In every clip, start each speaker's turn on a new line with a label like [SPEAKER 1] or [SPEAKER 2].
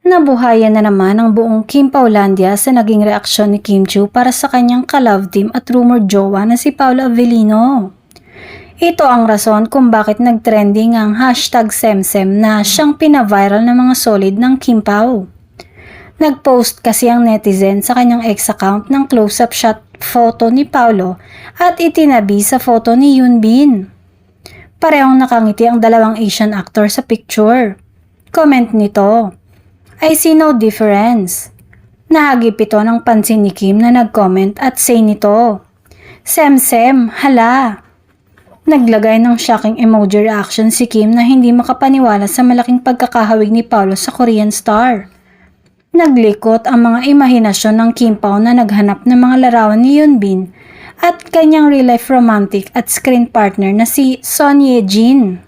[SPEAKER 1] Nabuhayan na naman ang buong Kim Paulandia sa naging reaksyon ni Kim Chiu para sa kanyang ka-love team at rumored jowa na si Paolo Avellino. Ito ang rason kung bakit nagtrending ang hashtag Semsem na siyang pinaviral ng mga solid ng Kim Pao. Nagpost kasi ang netizen sa kanyang ex account ng close-up shot photo ni Paolo at itinabi sa photo ni Yoon Bin. Parehong nakangiti ang dalawang Asian actor sa picture. Comment nito, "I see no difference." Nahagip ito ng pansin ni Kim na nag-comment at say nito, "Sem-sem, hala." Naglagay ng shocking emoji reaction si Kim na hindi makapaniwala sa malaking pagkakahawig ni Paolo sa Korean star. Naglikot ang mga imahinasyon ng Kim Pao na naghanap ng mga larawan ni Yoon Bin at kanyang real-life romantic at screen partner na si Son Ye Jin.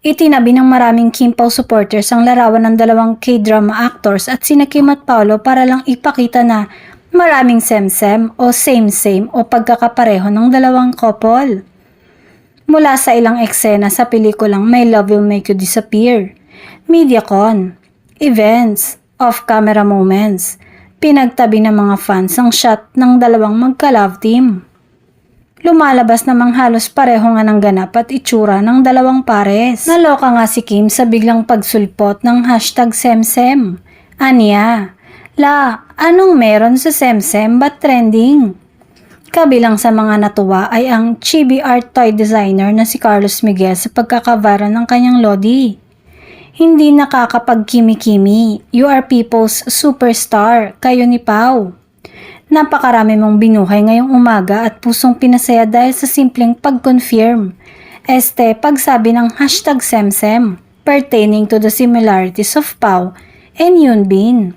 [SPEAKER 1] Itinabi ng maraming Kim Pao supporters ang larawan ng dalawang K-drama actors at sina Kim at Paolo para lang ipakita na maraming semsem o same-same o pagkakapareho ng dalawang couple. Mula sa ilang eksena sa pelikulang My Love Will Make You Disappear, MediaCon, events, off-camera moments, pinagtabi ng mga fans ang shot ng dalawang magka-love team. Lumalabas namang halos pareho nga ng ganap at itsura ng dalawang pares. Naloka nga si Kim sa biglang pagsulpot ng hashtag Semsem. Anya, anong meron sa Semsem ba't trending? Kabilang sa mga natuwa ay ang chibi art toy designer na si Carlos Miguel sa pagkakavaran ng kanyang lodi. Hindi nakakapagkimi-kimi, you are people's superstar, kayo ni Pao. Napakarami mong binuhay ngayong umaga at pusong pinasaya dahil sa simpleng pag-confirm. Pagsabi ng hashtag Semsem pertaining to the similarities of Pao and Yoon Bin.